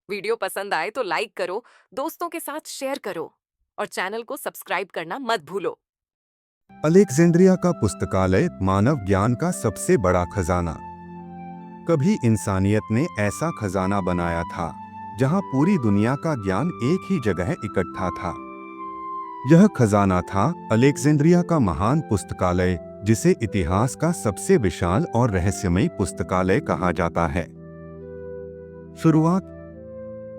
Video पसंद आए तो लाइक करो, दोस्तों के साथ शेयर करो और चैनल को सब्सक्राइब करना मत भूलो। अलेक्जेंड्रिया का पुस्तकालय मानव ज्ञान का सबसे बड़ा खजाना। कभी इंसानियत ने ऐसा खजाना बनाया था जहां पूरी दुनिया का ज्ञान एक ही जगह इकट्ठा था। यह खजाना था अलेक्जेंड्रिया का महान पुस्तकालय, जिसे इतिहास का सबसे विशाल और रहस्यमयी पुस्तकालय कहा जाता है। शुरुआत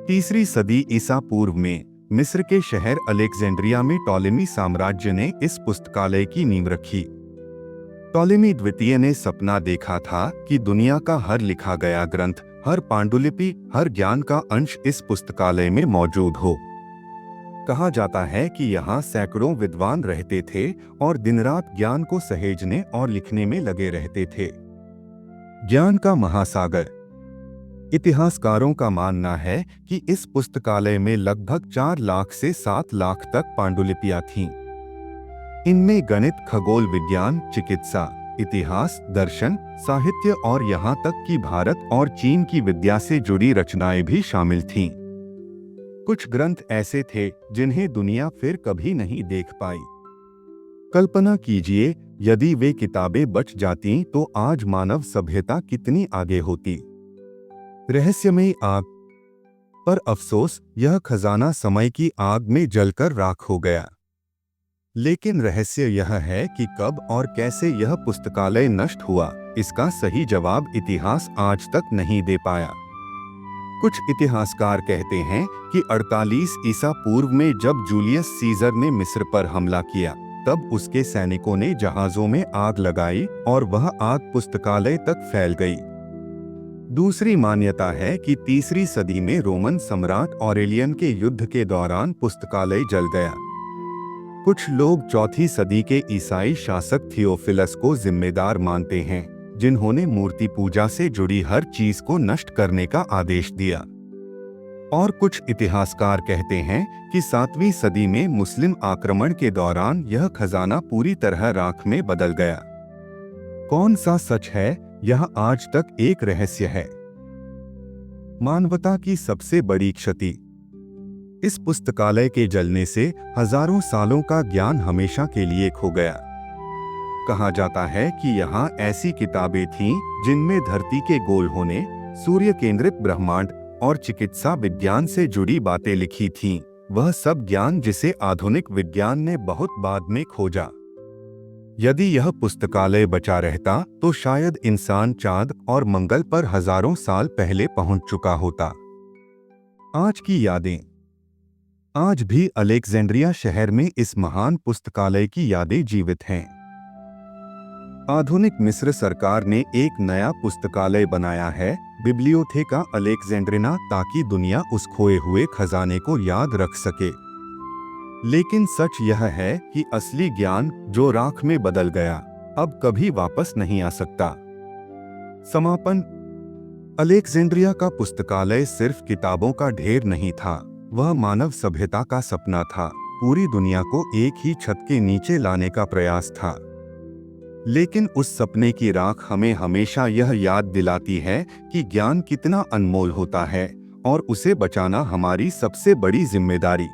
3री सदी ईसा पूर्व में मिस्र के शहर अलेक्जेंड्रिया में टॉलेमी साम्राज्य ने इस पुस्तकालय की नींव रखी। टॉलेमी द्वितीय ने सपना देखा था कि दुनिया का हर लिखा गया ग्रंथ, हर पांडुलिपि, हर ज्ञान का अंश इस पुस्तकालय में मौजूद हो। कहा जाता है कि यहाँ सैकड़ों विद्वान रहते थे और दिन रात ज्ञान को सहेजने और लिखने में लगे रहते थे। ज्ञान का महासागर। इतिहासकारों का मानना है कि इस पुस्तकालय में लगभग 4 लाख से 7 लाख तक पांडुलिपियां थीं। इनमें गणित, खगोल विज्ञान, चिकित्सा, इतिहास, दर्शन, साहित्य और यहाँ तक कि भारत और चीन की विद्या से जुड़ी रचनाएं भी शामिल थीं। कुछ ग्रंथ ऐसे थे जिन्हें दुनिया फिर कभी नहीं देख पाई। कल्पना कीजिए, यदि वे किताबें बच जातीं तो आज मानव सभ्यता कितनी आगे होती। रहस्यमयी आग। पर अफसोस, यह खजाना समय की आग में जलकर राख हो गया। लेकिन रहस्य यह है कि कब और कैसे यह पुस्तकालय नष्ट हुआ, इसका सही जवाब इतिहास आज तक नहीं दे पाया। कुछ इतिहासकार कहते हैं कि 48 ईसा पूर्व में जब जूलियस सीजर ने मिस्र पर हमला किया, तब उसके सैनिकों ने जहाजों में आग लगाई और वह आग पुस्तकालय तक फैल गई। दूसरी मान्यता है कि 3री सदी में रोमन सम्राट ऑरेलियन के युद्ध के दौरान पुस्तकालय जल गया। कुछ लोग 4वीं सदी के ईसाई शासक थियोफिलस को जिम्मेदार मानते हैं, जिन्होंने मूर्ति पूजा से जुड़ी हर चीज को नष्ट करने का आदेश दिया। और कुछ इतिहासकार कहते हैं कि 7वीं सदी में मुस्लिम आक्रमण के दौरान यह खजाना पूरी तरह राख में बदल गया। कौन सा सच है, यह आज तक एक रहस्य है। मानवता की सबसे बड़ी क्षति। इस पुस्तकालय के जलने से हजारों सालों का ज्ञान हमेशा के लिए खो गया। कहा जाता है कि यहाँ ऐसी किताबें थीं जिनमें धरती के गोल होने, सूर्य केंद्रित ब्रह्मांड और चिकित्सा विज्ञान से जुड़ी बातें लिखी थीं। वह सब ज्ञान जिसे आधुनिक विज्ञान ने बहुत बाद में खोजा। यदि यह पुस्तकालय बचा रहता तो शायद इंसान चांद और मंगल पर हजारों साल पहले पहुंच चुका होता। आज की यादें। आज भी अलेक्जेंड्रिया शहर में इस महान पुस्तकालय की यादें जीवित हैं। आधुनिक मिस्र सरकार ने एक नया पुस्तकालय बनाया है, बिब्लियोथेका अलेक्जेंड्रिना, ताकि दुनिया उस खोए हुए खजाने को याद रख सके। लेकिन सच यह है कि असली ज्ञान, जो राख में बदल गया, अब कभी वापस नहीं आ सकता। समापन। अलेक्जेंड्रिया का पुस्तकालय सिर्फ किताबों का ढेर नहीं था, वह मानव सभ्यता का सपना था। पूरी दुनिया को एक ही छत के नीचे लाने का प्रयास था। लेकिन उस सपने की राख हमें हमेशा यह याद दिलाती है कि ज्ञान कितना अनमोल होता है और उसे बचाना हमारी सबसे बड़ी जिम्मेदारी